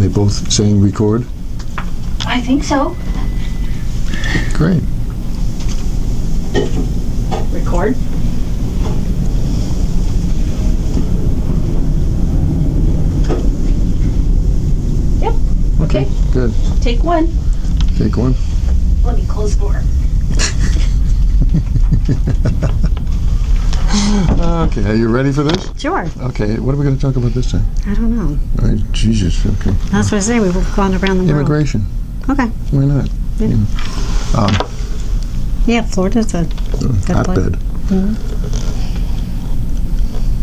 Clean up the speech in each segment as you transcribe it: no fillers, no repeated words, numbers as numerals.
they both saying record? I think so. Great. Record. Yep. Okay. Good. Take one. Take one. Let me close the door. Okay, are you ready for this? Sure. Okay, what are we going to talk about this time? I don't know. All right, Jesus, okay. That's what I say. We've gone around the world. Immigration. Okay. Why not? Yeah. Yeah, Florida's a good Hotbed. Mm-hmm.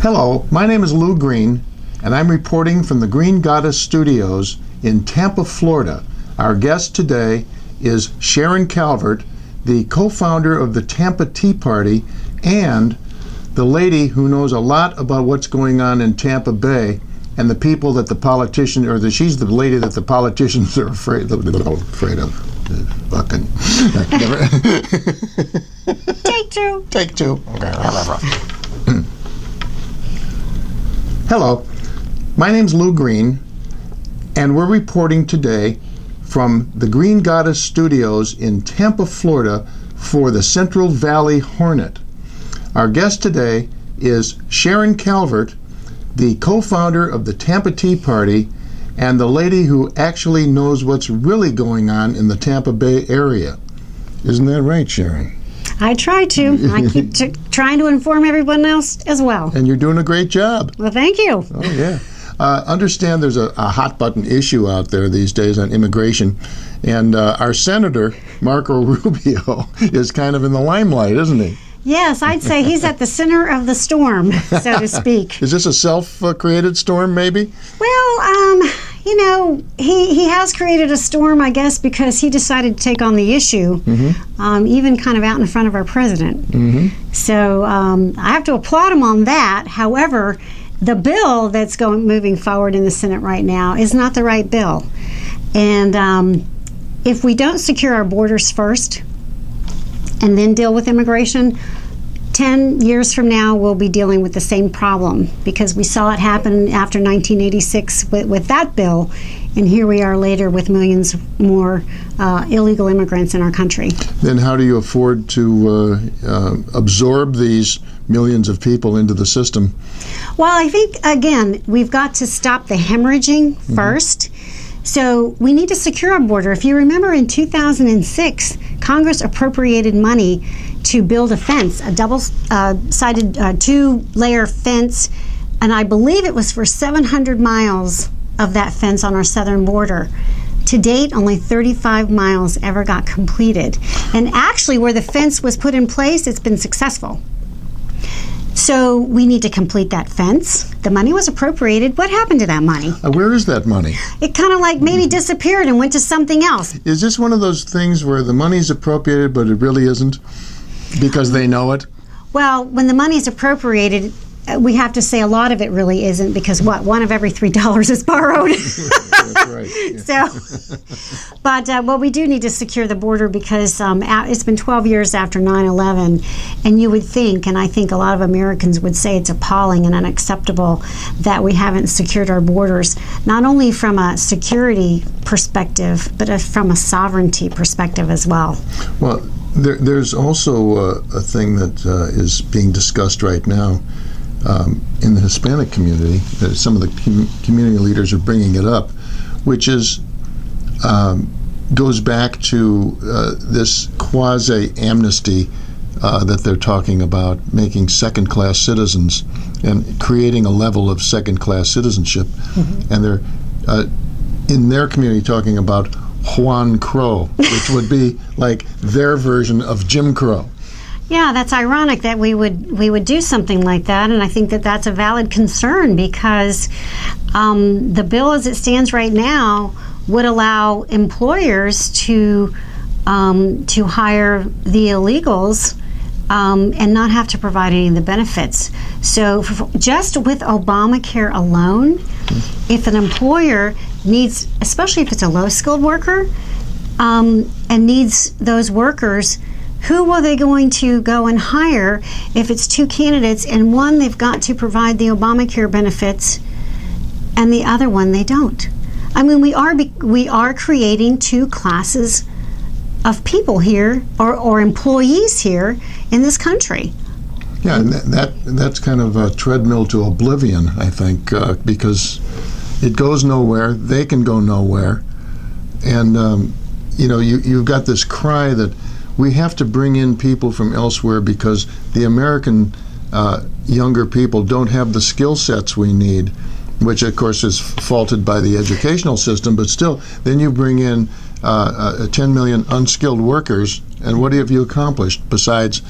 Hello, my name is Lou Green, and I'm reporting from the Green Goddess Studios in Tampa, Florida. Our guest today is Sharon Calvert, the co-founder of the Tampa Tea Party and the lady who knows a lot about what's going on in Tampa Bay and the people that the politicians, she's the lady that the politicians are afraid of. Fucking. Take two. Take two. Okay. Hello, my name's Lou Green, and we're reporting today from the Green Goddess Studios in Tampa, Florida for the Central Valley Hornet. Our guest today is Sharon Calvert, the co-founder of the Tampa Tea Party and the lady who actually knows what's really going on in the Tampa Bay area. Isn't that right, Sharon? I try to. I keep trying to inform everyone else as well. And you're doing a great job. Well, thank you. Oh, yeah. Understand there's a hot button issue out there these days on immigration, and our Senator, Marco Rubio, is kind of in the limelight, isn't he? Yes, I'd say he's at the center of the storm, so to speak. Is this a self-created storm, maybe? Well, he has created a storm, I guess, because he decided to take on the issue, even kind of out in front of our president. So I have to applaud him on that. However, the bill that's moving forward in the Senate right now is not the right bill. And if we don't secure our borders first and then deal with immigration, 10 years from now we'll be dealing with the same problem, because we saw it happen after 1986 with that bill, and here we are later with millions more illegal immigrants in our country. Then how do you afford to absorb these millions of people into the system? Well, I think, again, we've got to stop the hemorrhaging first. So we need to secure our border. If you remember, in 2006, Congress appropriated money to build a fence, a double-sided two-layer fence, and I believe it was for 700 miles of that fence on our southern border. To date, only 35 miles ever got completed. And actually, where the fence was put in place, it's been successful. So we need to complete that fence. The money was appropriated. What happened to that money? Where is that money? It kind of like maybe disappeared and went to something else. Is this one of those things where the money's appropriated but it really isn't because they know it? Well, when the money's appropriated, we have to say a lot of it really isn't, because one of every $3 is borrowed. That's right. Yeah. But we do need to secure the border, because it's been 12 years after 9/11, and you would think, and I think a lot of Americans would say, it's appalling and unacceptable that we haven't secured our borders, not only from a security perspective, but from a sovereignty perspective as well. Well, there's also a thing that is being discussed right now in the Hispanic community, that some of the community leaders are bringing it up, which is goes back to this quasi-amnesty that they're talking about, making second-class citizens and creating a level of second-class citizenship. And they're in their community talking about Juan Crow, which would be like their version of Jim Crow. Yeah, that's ironic that we would do something like that, and I think that that's a valid concern, because the bill as it stands right now would allow employers to hire the illegals and not have to provide any of the benefits. So just with Obamacare alone, if an employer needs, especially if it's a low-skilled worker, and needs those workers, who are they going to go and hire if it's two candidates, and one they've got to provide the Obamacare benefits and the other one they don't? I mean, we are creating two classes of people here, or employees here in this country. Yeah, and that's kind of a treadmill to oblivion, I think, because it goes nowhere. They can go nowhere, and you've got this cry that we have to bring in people from elsewhere because the American younger people don't have the skill sets we need, which of course is faulted by the educational system, but still, then you bring in 10 million unskilled workers, and what have you accomplished besides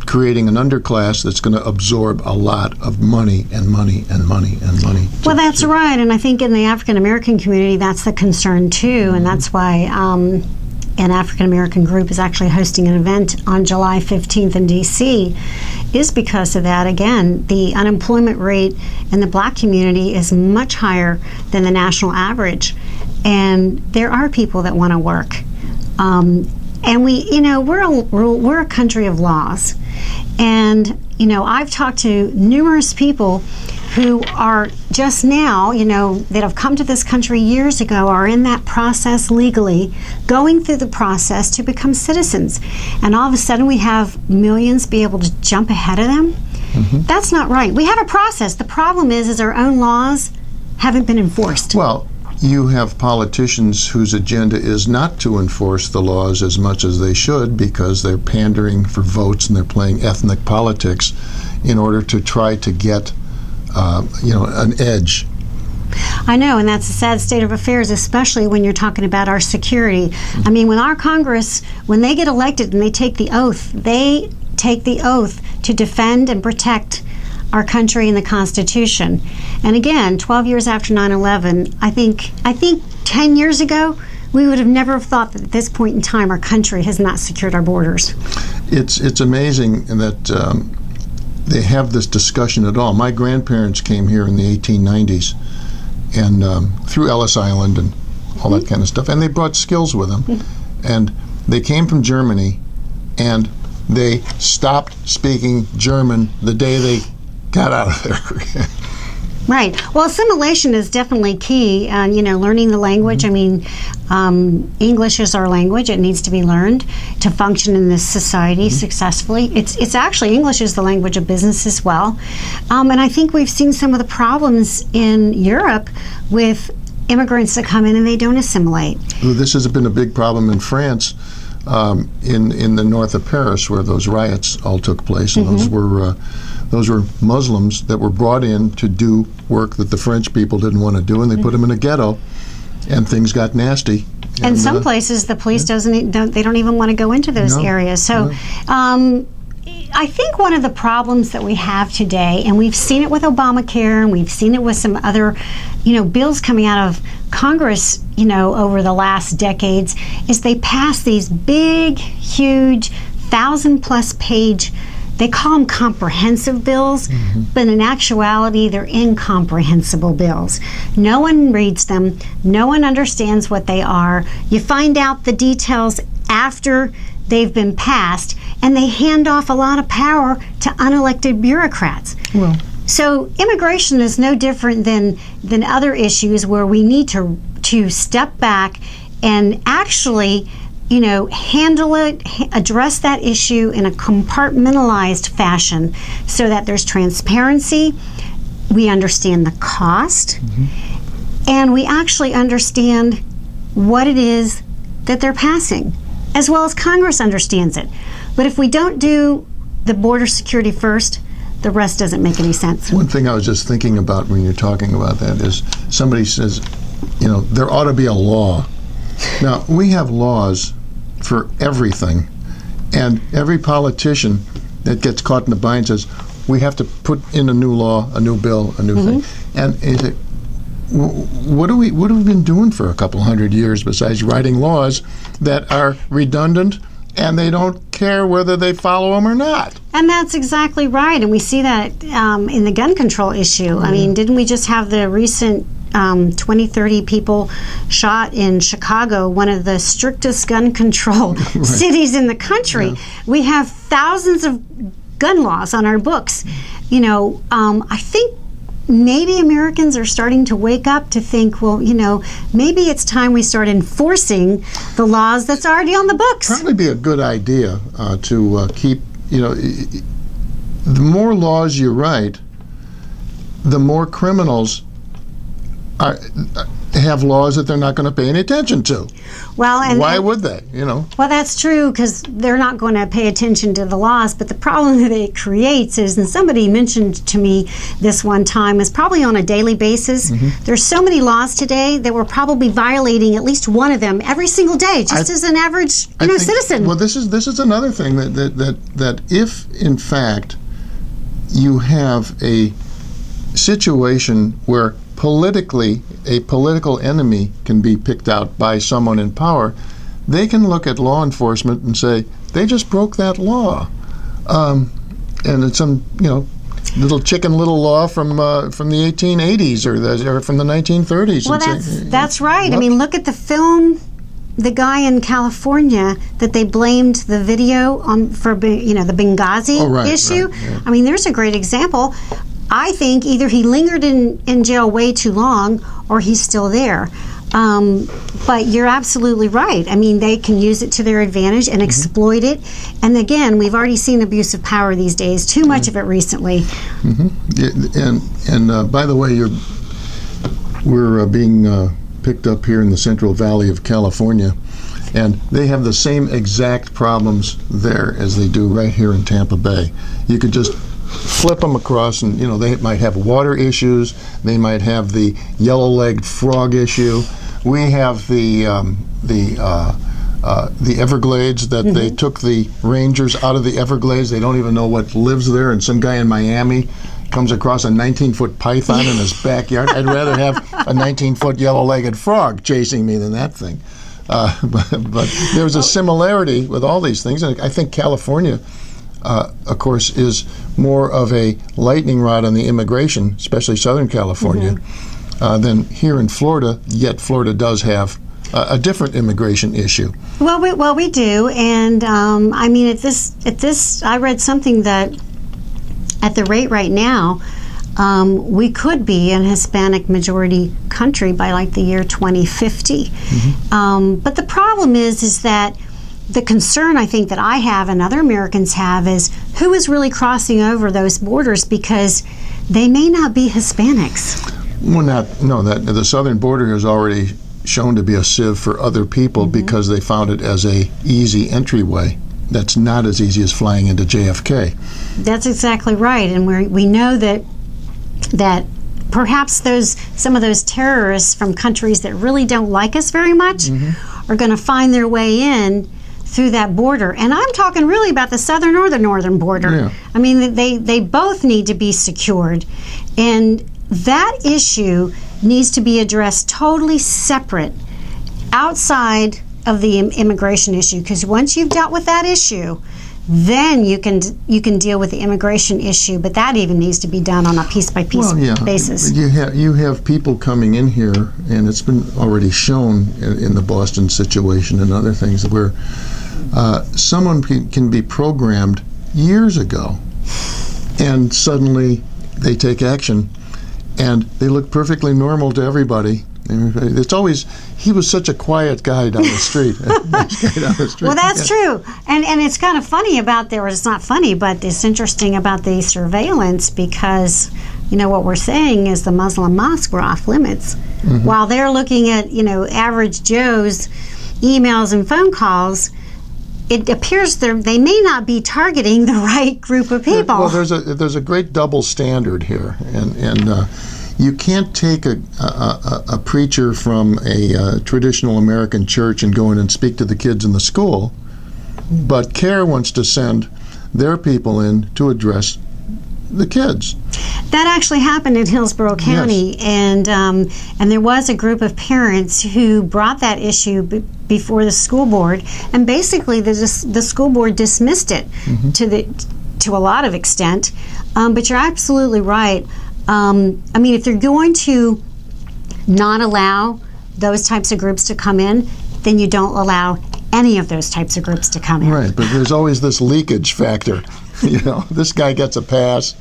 creating an underclass that's going to absorb a lot of money and money and money and money? Well, that's right, and I think in the African American community that's the concern too, and that's why an African American group is actually hosting an event on July 15th in D.C. is because of that. Again, the unemployment rate in the black community is much higher than the national average, and there are people that want to work. And we're a country of laws, and I've talked to numerous people who are just now, that have come to this country years ago, are in that process legally, going through the process to become citizens. And all of a sudden we have millions be able to jump ahead of them. Mm-hmm. That's not right. We have a process. The problem is our own laws haven't been enforced. Well, you have politicians whose agenda is not to enforce the laws as much as they should because they're pandering for votes and they're playing ethnic politics in order to try to get an edge. I know, and that's a sad state of affairs, especially when you're talking about our security. I mean, when our Congress, when they get elected and they take the oath to defend and protect our country and the Constitution. And again, 12 years after 9/11, I think 10 years ago, we would have never thought that at this point in time our country has not secured our borders. It's amazing that they have this discussion at all. My grandparents came here in the 1890s and through Ellis Island and all that kind of stuff, and they brought skills with them. And they came from Germany, and they stopped speaking German the day they got out of there. Right. Well, assimilation is definitely key. Learning the language. Mm-hmm. I mean, English is our language. It needs to be learned to function in this society successfully. It's actually, English is the language of business as well. And I think we've seen some of the problems in Europe with immigrants that come in and they don't assimilate. Well, this has been a big problem in France, in the north of Paris, where those riots all took place, and those were Muslims that were brought in to do work that the French people didn't want to do, and they put them in a ghetto, and things got nasty. And some places the police don't even want to go into those areas. So I think one of the problems that we have today, and we've seen it with Obamacare, and we've seen it with some other, bills coming out of Congress, over the last decades, is they pass these big, huge, 1,000+ page, they call them comprehensive bills, but in actuality, they're incomprehensible bills. No one reads them. No one understands what they are. You find out the details after they've been passed, and they hand off a lot of power to unelected bureaucrats. Well, so immigration is no different than other issues where we need to step back and actually handle it, address that issue in a compartmentalized fashion so that there's transparency, we understand the cost, and we actually understand what it is that they're passing, as well as Congress understands it. But if we don't do the border security first, the rest doesn't make any sense. One thing I was just thinking about when you're talking about that is somebody says, there ought to be a law. Now, we have laws for everything, and every politician that gets caught in the bind says, we have to put in a new law, a new bill, a new thing. And what have we been doing for a couple hundred years besides writing laws that are redundant and they don't care whether they follow them or not? And that's exactly right. And we see that in the gun control issue. I mean, didn't we just have the recent 20-30 people shot in Chicago, one of the strictest gun control cities in the country? Yeah. We have thousands of gun laws on our books. I think maybe Americans are starting to wake up to think, well, maybe it's time we start enforcing the laws that's already on the books. Probably be a good idea to keep, the more laws you write, the more criminals have laws that they're not going to pay any attention to. Well, and why would they? Well, that's true, because they're not going to pay attention to the laws. But the problem that it creates is, and somebody mentioned to me this one time, is probably on a daily basis. There's so many laws today that we're probably violating at least one of them every single day, just as an average citizen. Well, this is another thing that if in fact you have a situation where politically a political enemy can be picked out by someone in power, they can look at law enforcement and say they just broke that law, and it's some little chicken little law from the 1880s or from the 1930s. Well, that's right. What? I mean, look at the film. The guy in California that they blamed the video on for the Benghazi issue. Right, yeah. I mean, there's a great example. I think either he lingered in jail way too long or he's still there. But you're absolutely right. I mean, they can use it to their advantage and exploit it. And again, we've already seen abuse of power these days, too much of it recently. And by the way, we're being picked up here in the Central Valley of California, and they have the same exact problems there as they do right here in Tampa Bay. You could just flip them across, and they might have water issues. They might have the yellow-legged frog issue. We have the Everglades that they took the rangers out of the Everglades. They don't even know what lives there, and some guy in Miami comes across a 19-foot python in his backyard. I'd rather have a 19-foot yellow-legged frog chasing me than that thing. But there's a similarity with all these things, and I think California, of course, is more of a lightning rod on the immigration, especially Southern California, than here in Florida. Yet Florida does have a different immigration issue. Well, we do, and I mean, at this, I read something that at the rate right now, we could be an Hispanic majority country by like the year 2050. But the problem is that the concern I think that I have and other Americans have is who is really crossing over those borders, because they may not be Hispanics. Well, the southern border has already shown to be a sieve for other people because they found it as a easy entryway. That's not as easy as flying into JFK. That's exactly right, and we know that perhaps some of those terrorists from countries that really don't like us very much are going to find their way in through that border. And I'm talking really about the southern or the northern border. Yeah. I mean, they both need to be secured. And that issue needs to be addressed totally separate outside of the immigration issue, because once you've dealt with that issue, then you can deal with the immigration issue, but that even needs to be done on a piece-by-piece basis. You have people coming in here, and it's been already shown in the Boston situation and other things, where someone can be programmed years ago, and suddenly they take action, and they look perfectly normal to everybody. It's always, he was such a quiet guy down the street. Well, that's true. And it's kind of funny it's not funny, but it's interesting about the surveillance, because, what we're saying is the Muslim mosques were off limits. While they're looking at, average Joe's emails and phone calls, it appears they may not be targeting the right group of people. Well, there's a great double standard here, and you can't take a preacher from a traditional American church and go in and speak to the kids in the school, but CARE wants to send their people in to address the kids. That actually happened in Hillsborough County, yes. And there was a group of parents who brought that issue before the school board, and basically the school board dismissed it to a lot of extent. But you're absolutely right. I mean, if they're going to not allow those types of groups to come in, then you don't allow any of those types of groups to come in. Right, but there's always this leakage factor. This guy gets a pass,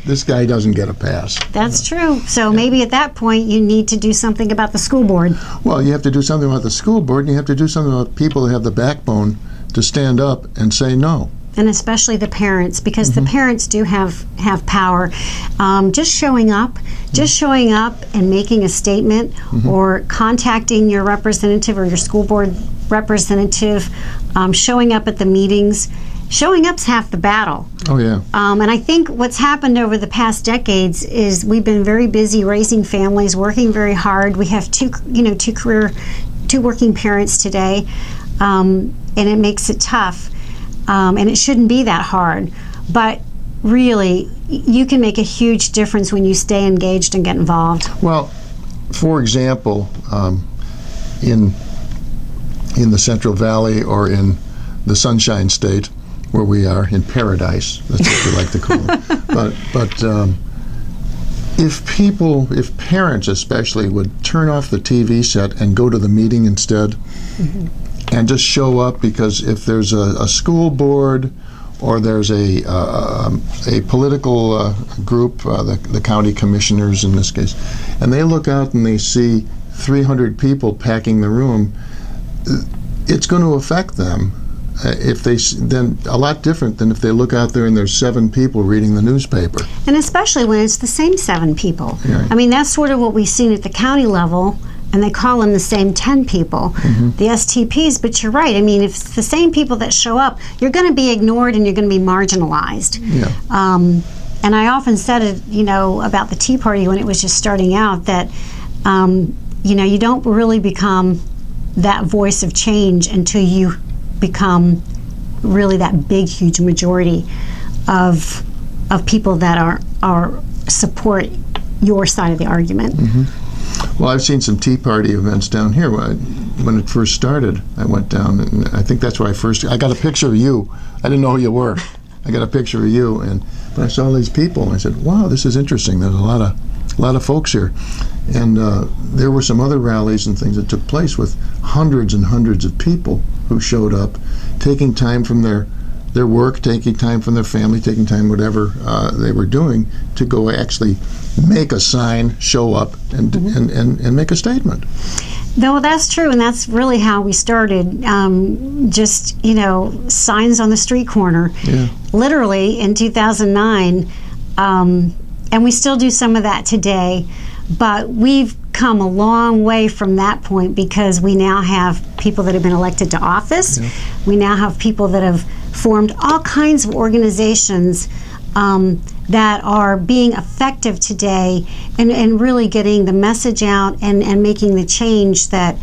this guy doesn't get a pass. That's true. So maybe at that point you need to do something about the school board. Well, you have to do something about the school board, and you have to do something about people who have the backbone to stand up and say no. And especially the parents, because the parents do have power. Just showing up and making a statement, or contacting your representative or your school board representative, showing up at the meetings. Showing up's half the battle. Oh, yeah. And I think what's happened over the past decades is we've been very busy raising families, working very hard. We have two working parents today, and it makes it tough. And it shouldn't be that hard. But really, you can make a huge difference when you stay engaged and get involved. Well, for example, in the Central Valley or in the Sunshine State, where we are, in paradise, that's what we like to call it. But if parents especially would turn off the TV set and go to the meeting instead, and just show up, because if there's a school board or there's a political group, the county commissioners in this case, and they look out and they see 300 people packing the room, it's going to affect them. Then a lot different than if they look out there and there's 7 people reading the newspaper. And especially when it's the same 7 people. Right. I mean, that's sort of what we've seen at the county level, and they call them the same 10 people, the STPs. But you're right. I mean, if it's the same people that show up, you're going to be ignored and you're going to be marginalized. Yeah. And I often said it, about the Tea Party when it was just starting out, that, you don't really become that voice of change until you become really that big, huge majority of people that are support your side of the argument. Well, I've seen some Tea Party events down here. When it first started, I went down, and I think that's where I got a picture of you. I didn't know who you were. I got a picture of you, but I saw these people, and I said, "Wow, this is interesting. There's a lot of folks here." And there were some other rallies and things that took place with hundreds and hundreds of people who showed up, taking time from their work, taking time from their family, taking time whatever they were doing to go actually make a sign, show up, and make a statement. No, that's true, and that's really how we started. Just signs on the street corner, literally in 2009, and we still do some of that today. But we've come a long way from that point, because we now have people that have been elected to office. We now have people that have formed all kinds of organizations that are being effective today, and really getting the message out and making the change that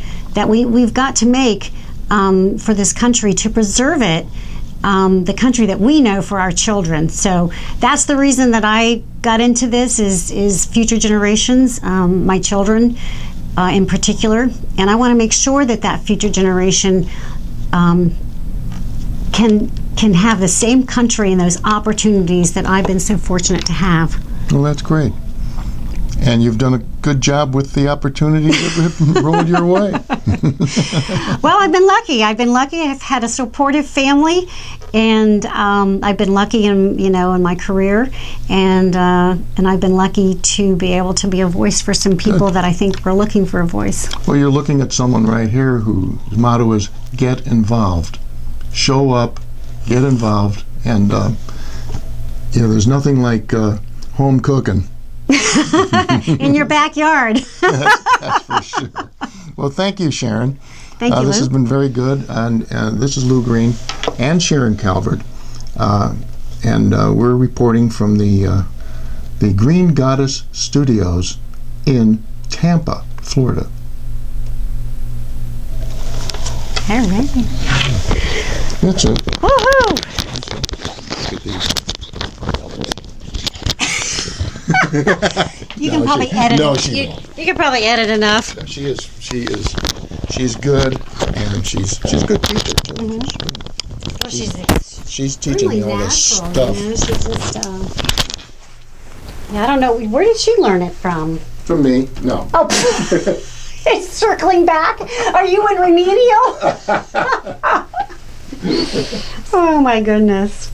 we've got to make for this country, to preserve it, the country that we know, for our children. So that's the reason that I got into this, is future generations, my children in particular, and I want to make sure that future generation can have the same country and those opportunities that I've been so fortunate to have. Well, that's great. And you've done a good job with the opportunities that have rolled your way. Well, I've been lucky. I've had a supportive family, and I've been lucky in my career, and I've been lucky to be able to be a voice for some people that I think were looking for a voice. Well, you're looking at someone right here whose motto is "Get involved." Show up, get involved, and there's nothing like home cooking. In your backyard. That's for sure. Well, thank you, Sharon. Thank you, Lou. This has been very good. And this is Lou Green and Sharon Calvert. And we're reporting from the Green Goddess Studios in Tampa, Florida. All right. That's it. Woohoo! Look at these. You can probably edit. No, it. she won't. You can probably edit enough. She's good, and she's good teacher too. Well, She's teaching me all this stuff. She's just, I don't know. Where did she learn it from? From me? No. Oh, it's circling back. Are you in remedial? Oh my goodness.